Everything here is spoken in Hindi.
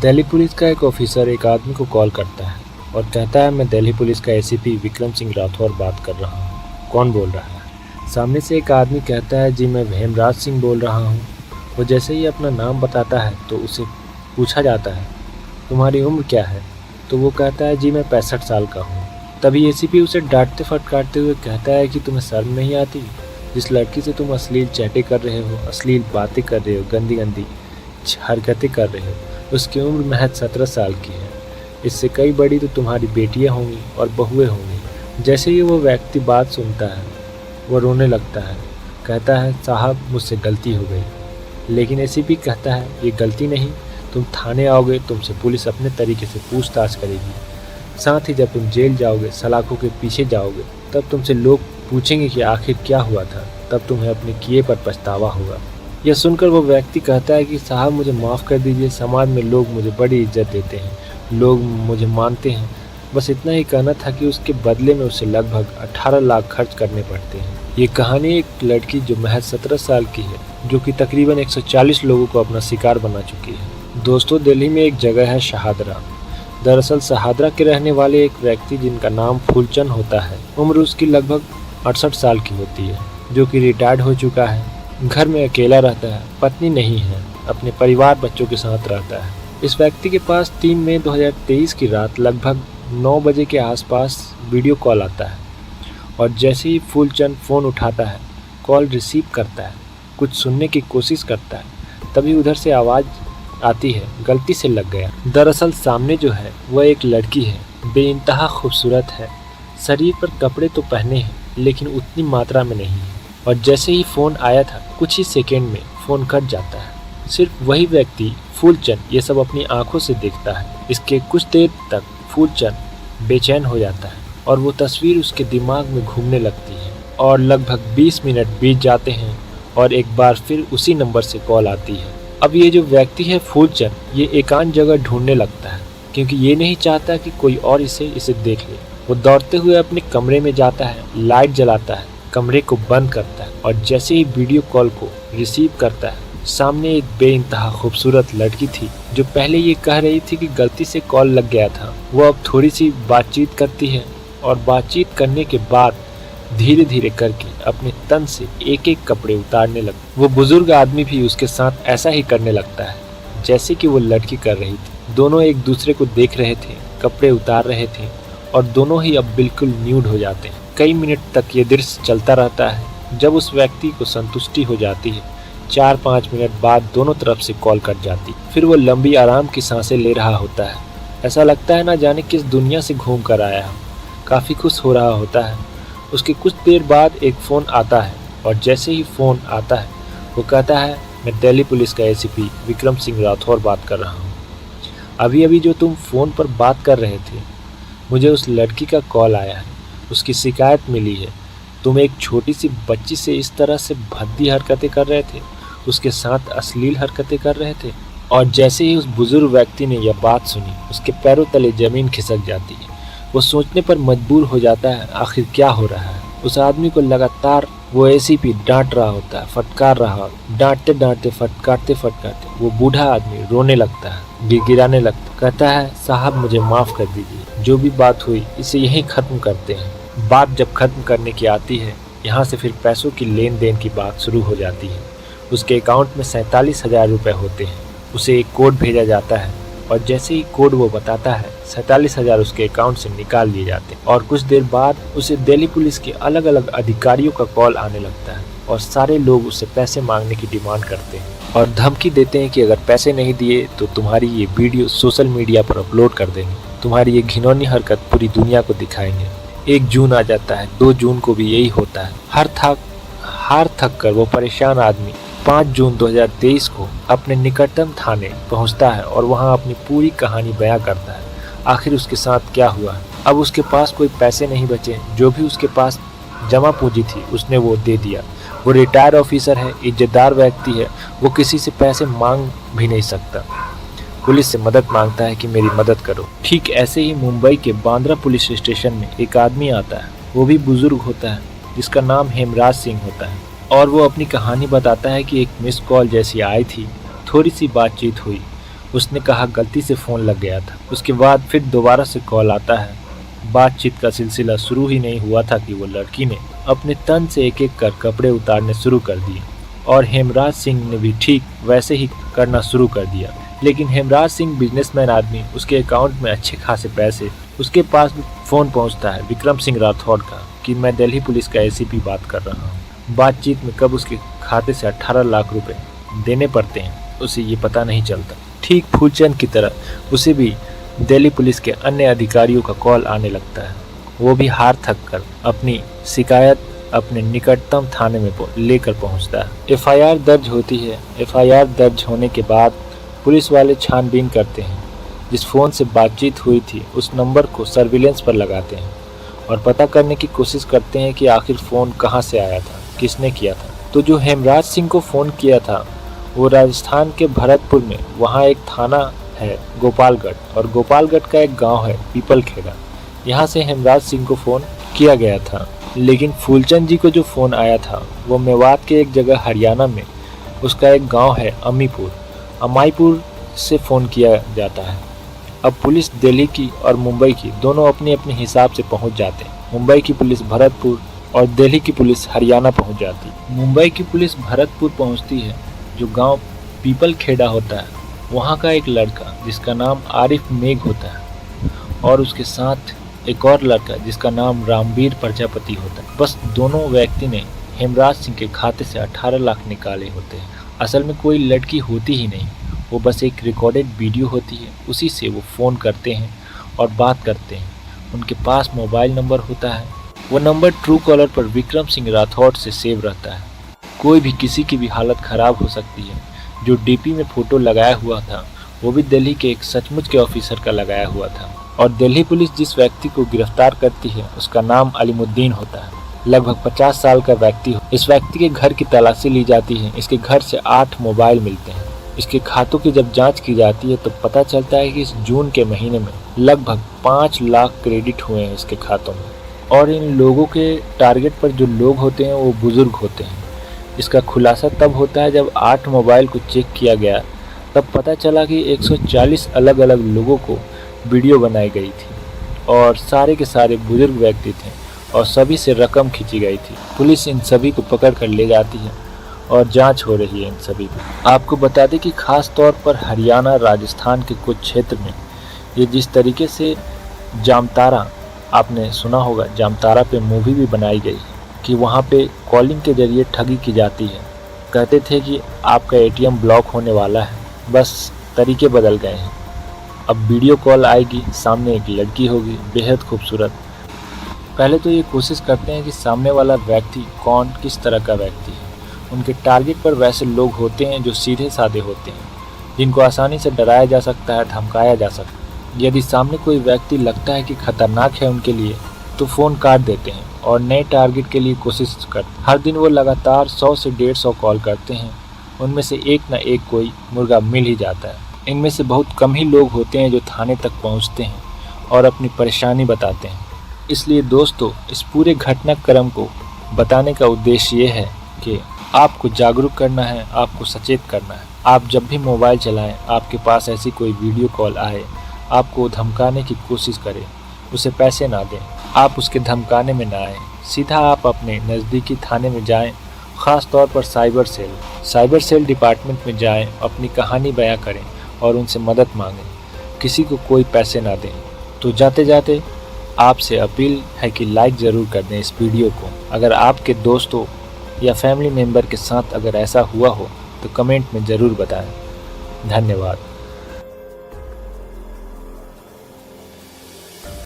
दिल्ली पुलिस का एक ऑफिसर एक आदमी को कॉल करता है और कहता है, मैं दिल्ली पुलिस का एसीपी विक्रम सिंह राठौर बात कर रहा हूँ। कौन बोल रहा है? सामने से एक आदमी कहता है, जी मैं हेमराज सिंह बोल रहा हूँ। वो जैसे ही अपना नाम बताता है तो उसे पूछा जाता है, तुम्हारी उम्र क्या है? तो वो कहता है, जी मैं 65 साल का हूँ। तभी एसीपी उसे डांटते फटकारते हुए कहता है कि तुम्हें शर्म नहीं आती? जिस लड़की से तुम अश्लील चैटें कर रहे हो, अश्लील बातें कर रहे हो, गंदी गंदी हरकतें कर रहे हो, उसकी उम्र महज 17 साल की है। इससे कई बड़ी तो तुम्हारी बेटियां होंगी और बहुएं होंगी। जैसे ही वो व्यक्ति बात सुनता है वो रोने लगता है, कहता है, साहब मुझसे गलती हो गई। लेकिन एसीपी कहता है, ये गलती नहीं, तुम थाने आओगे, तुमसे पुलिस अपने तरीके से पूछताछ करेगी। साथ ही जब तुम जेल जाओगे, सलाखों के पीछे जाओगे, तब तुमसे लोग पूछेंगे कि आखिर क्या हुआ था। तब तुम्हें अपने किए पर पछतावा होगा। यह सुनकर वो व्यक्ति कहता है कि साहब मुझे माफ़ कर दीजिए, समाज में लोग मुझे बड़ी इज्जत देते हैं, लोग मुझे मानते हैं। बस इतना ही कहना था कि उसके बदले में उसे लगभग 18 लाख खर्च करने पड़ते हैं। ये कहानी एक लड़की जो महज 17 साल की है, जो कि तकरीबन 140 लोगों को अपना शिकार बना चुकी है। दोस्तों, दिल्ली में एक जगह है शहादरा। दरअसल शहादरा के रहने वाले एक व्यक्ति जिनका नाम फूलचंद होता है, उम्र उसकी लगभग 68 साल की होती है, जो कि रिटायर्ड हो चुका है। घर में अकेला रहता है, पत्नी नहीं है, अपने परिवार बच्चों के साथ रहता है। इस व्यक्ति के पास 3 मई 2023 की रात लगभग 9 बजे के आसपास वीडियो कॉल आता है और जैसे ही फूलचंद फ़ोन उठाता है, कॉल रिसीव करता है, कुछ सुनने की कोशिश करता है, तभी उधर से आवाज़ आती है, गलती से लग गया। दरअसल सामने जो है वह एक लड़की है, बेइंतहा खूबसूरत है, शरीर पर कपड़े तो पहने हैं लेकिन उतनी मात्रा में नहीं है। और जैसे ही फ़ोन आया था, कुछ ही सेकेंड में फ़ोन कट जाता है। सिर्फ वही व्यक्ति फूलचंद ये सब अपनी आंखों से देखता है। इसके कुछ देर तक फूलचंद बेचैन हो जाता है और वो तस्वीर उसके दिमाग में घूमने लगती है और लगभग 20 मिनट बीत जाते हैं और एक बार फिर उसी नंबर से कॉल आती है। अब ये जो व्यक्ति है फूलचंद, ये एकांत जगह ढूंढने लगता है क्योंकि ये नहीं चाहता कि कोई और इसे देख ले। वो दौड़ते हुए अपने कमरे में जाता है, लाइट जलाता है, कमरे को बंद करता है और जैसे ही वीडियो कॉल को रिसीव करता है, सामने एक बेइंतहा खूबसूरत लड़की थी जो पहले ये कह रही थी कि गलती से कॉल लग गया था। वो अब थोड़ी सी बातचीत करती है और बातचीत करने के बाद धीरे धीरे करके अपने तन से एक एक कपड़े उतारने लगती। वो बुजुर्ग आदमी भी उसके साथ ऐसा ही करने लगता है जैसे कि वो लड़की कर रही थी। दोनों एक दूसरे को देख रहे थे, कपड़े उतार रहे थे और दोनों ही अब बिल्कुल न्यूड हो जाते हैं। कई मिनट तक ये दृश्य चलता रहता है। जब उस व्यक्ति को संतुष्टि हो जाती है, 4-5 मिनट बाद दोनों तरफ से कॉल कट जाती। फिर वो लंबी आराम की सांसें ले रहा होता है। ऐसा लगता है ना जाने किस दुनिया से घूम कर आया हो। काफ़ी खुश हो रहा होता है। उसके कुछ देर बाद एक फ़ोन आता है और जैसे ही फ़ोन आता है वो कहता है, मैं दिल्ली पुलिस का एसीपी विक्रम सिंह राठौर बात कर रहा हूँ। अभी अभी जो तुम फ़ोन पर बात कर रहे थे, मुझे उस लड़की का कॉल आया है, उसकी शिकायत मिली है। तुम एक छोटी सी बच्ची से इस तरह से भद्दी हरकतें कर रहे थे, उसके साथ अश्लील हरकतें कर रहे थे। और जैसे ही उस बुजुर्ग व्यक्ति ने यह बात सुनी, उसके पैरों तले ज़मीन खिसक जाती है। वो सोचने पर मजबूर हो जाता है आखिर क्या हो रहा है। उस आदमी को लगातार वो एसीपी डांट रहा होता है, फटकार रहा, डांटते डांटते फटकारते फटकारते वो बूढ़ा आदमी रोने लगता है, गिड़गिड़ाने लगता, कहता है, साहब मुझे माफ़ कर दीजिए, जो भी बात हुई इसे यहीं ख़त्म करते हैं। बात जब ख़त्म करने की आती है, यहाँ से फिर पैसों की लेन देन की बात शुरू हो जाती है। उसके अकाउंट में 47,000 रुपये होते हैं। उसे एक कोड भेजा जाता है और जैसे ही कोड वो बताता है, 47,000 उसके अकाउंट से निकाल लिए जाते हैं। और कुछ देर बाद उसे दिल्ली पुलिस के अलग अलग अधिकारियों का कॉल आने लगता है और सारे लोग उससे पैसे मांगने की डिमांड करते हैं और धमकी देते हैं कि अगर पैसे नहीं दिए तो तुम्हारी ये वीडियो सोशल मीडिया पर अपलोड कर देंगे, तुम्हारी ये घिनौनी हरकत पूरी दुनिया को दिखाएंगे। 1 जून आ जाता है, 2 जून को भी यही होता है। हार थक कर वो परेशान आदमी 5 जून 2023 को अपने निकटतम थाने पहुंचता है और वहां अपनी पूरी कहानी बयां करता है। आखिर उसके साथ क्या हुआ। अब उसके पास कोई पैसे नहीं बचे, जो भी उसके पास जमा पूंजी थी उसने वो दे दिया। वो रिटायर्ड ऑफिसर है, इज्जतदार व्यक्ति है, वो किसी से पैसे मांग भी नहीं सकता। पुलिस से मदद मांगता है कि मेरी मदद करो। ठीक ऐसे ही मुंबई के बांद्रा पुलिस स्टेशन में एक आदमी आता है, वो भी बुजुर्ग होता है, जिसका नाम हेमराज सिंह होता है और वो अपनी कहानी बताता है कि एक मिस कॉल जैसी आई थी, थोड़ी सी बातचीत हुई उसने कहा गलती से फ़ोन लग गया था। उसके बाद फिर दोबारा से कॉल आता है। बातचीत का सिलसिला शुरू ही नहीं हुआ था कि वो लड़की ने अपने तन से एक एक कर कपड़े उतारने शुरू कर दिए और हेमराज सिंह ने भी ठीक वैसे ही करना शुरू कर दिया। लेकिन हेमराज सिंह बिजनेसमैन आदमी, उसके अकाउंट में अच्छे खासे पैसे, उसके पास फ़ोन पहुंचता है विक्रम सिंह राठौड़ का कि मैं दिल्ली पुलिस का एसीपी बात कर रहा हूं। बातचीत में कब उसके खाते से 18 लाख रुपए देने पड़ते हैं उसे ये पता नहीं चलता। ठीक फूलचंद की तरह उसे भी दिल्ली पुलिस के अन्य अधिकारियों का कॉल आने लगता है। वो भी हार थक कर अपनी शिकायत अपने निकटतम थाने में लेकर पहुंचता है। एफआईआर दर्ज होती है। एफआईआर दर्ज होने के बाद पुलिस वाले छानबीन करते हैं। जिस फ़ोन से बातचीत हुई थी उस नंबर को सर्विलेंस पर लगाते हैं और पता करने की कोशिश करते हैं कि आखिर फ़ोन कहां से आया था, किसने किया था। तो जो हेमराज सिंह को फ़ोन किया था वो राजस्थान के भरतपुर में, वहाँ एक थाना है गोपालगढ़, और गोपालगढ़ का एक गांव है पीपलखेड़ा। यहाँ से हेमराज सिंह को फ़ोन किया गया था। लेकिन फूलचंद जी को जो फ़ोन आया था वो मेवात के एक जगह हरियाणा में, उसका एक गांव है अमाईपुर से फ़ोन किया जाता है। अब पुलिस दिल्ली की और मुंबई की दोनों अपने अपने हिसाब से पहुंच जाते हैं। मुंबई की पुलिस भरतपुर और दिल्ली की पुलिस हरियाणा पहुंच जाती है। मुंबई की पुलिस भरतपुर पहुंचती है। जो गांव पीपलखेड़ा होता है वहां का एक लड़का जिसका नाम आरिफ मेघ होता है और उसके साथ एक और लड़का जिसका नाम रामवीर प्रजापति होता है। बस दोनों व्यक्ति ने हेमराज सिंह के खाते से 18 लाख निकाले होते हैं। असल में कोई लड़की होती ही नहीं, वो बस एक रिकॉर्डेड वीडियो होती है, उसी से वो फ़ोन करते हैं और बात करते हैं। उनके पास मोबाइल नंबर होता है। वो नंबर ट्रू कॉलर पर विक्रम सिंह राठौड़ से सेव रहता है। कोई भी किसी की भी हालत ख़राब हो सकती है। जो डीपी में फ़ोटो लगाया हुआ था वो भी दिल्ली के एक सचमुच के ऑफिसर का लगाया हुआ था। और दिल्ली पुलिस जिस व्यक्ति को गिरफ्तार करती है उसका नाम अलीमुद्दीन होता है। लगभग 50 साल का व्यक्ति हो। इस व्यक्ति के घर की तलाशी ली जाती है। इसके घर से 8 मोबाइल मिलते हैं। इसके खातों की जब जांच की जाती है तो पता चलता है कि इस जून के महीने में लगभग 5 लाख क्रेडिट हुए हैं इसके खातों में। और इन लोगों के टारगेट पर जो लोग होते हैं वो बुजुर्ग होते हैं। इसका खुलासा तब होता है जब 8 मोबाइल को चेक किया गया, तब पता चला कि 140 अलग अलग लोगों को वीडियो बनाई गई थी और सारे के सारे बुजुर्ग व्यक्ति थे और सभी से रकम खींची गई थी। पुलिस इन सभी को पकड़ कर ले जाती है और जांच हो रही है इन सभी की। आपको बता दें कि खास तौर पर हरियाणा, राजस्थान के कुछ क्षेत्र में ये जिस तरीके से जामतारा, आपने सुना होगा, जामतारा पे मूवी भी बनाई गई कि वहाँ पे कॉलिंग के जरिए ठगी की जाती है। कहते थे कि आपका एटीएम ब्लॉक होने वाला है, बस तरीके बदल गए हैं। अब वीडियो कॉल आएगी, सामने एक लड़की होगी बेहद खूबसूरत। पहले तो ये कोशिश करते हैं कि सामने वाला व्यक्ति कौन, किस तरह का व्यक्ति है। उनके टारगेट पर वैसे लोग होते हैं जो सीधे साधे होते हैं, जिनको आसानी से डराया जा सकता है, धमकाया जा सकता है। यदि सामने कोई व्यक्ति लगता है कि खतरनाक है उनके लिए तो फ़ोन काट देते हैं और नए टारगेट के लिए कोशिश करते हैं। हर दिन वो लगातार 100 से 150 कॉल करते हैं। उनमें से एक न एक कोई मुर्गा मिल ही जाता है। इनमें से बहुत कम ही लोग होते हैं जो थाने तक पहुंचते हैं और अपनी परेशानी बताते हैं। इसलिए दोस्तों, इस पूरे घटनाक्रम को बताने का उद्देश्य ये है कि आपको जागरूक करना है, आपको सचेत करना है। आप जब भी मोबाइल चलाएं, आपके पास ऐसी कोई वीडियो कॉल आए, आपको धमकाने की कोशिश करे, उसे पैसे ना दें, आप उसके धमकाने में ना आए। सीधा आप अपने नज़दीकी थाने में जाएं, ख़ास तौर पर साइबर सेल डिपार्टमेंट में जाएं, अपनी कहानी बयां करें और उनसे मदद मांगें। किसी को कोई पैसे ना दें। तो जाते जाते आपसे अपील है कि लाइक ज़रूर कर दें इस वीडियो को। अगर आपके दोस्तों या फैमिली मेम्बर के साथ अगर ऐसा हुआ हो तो कमेंट में ज़रूर बताएं। धन्यवाद।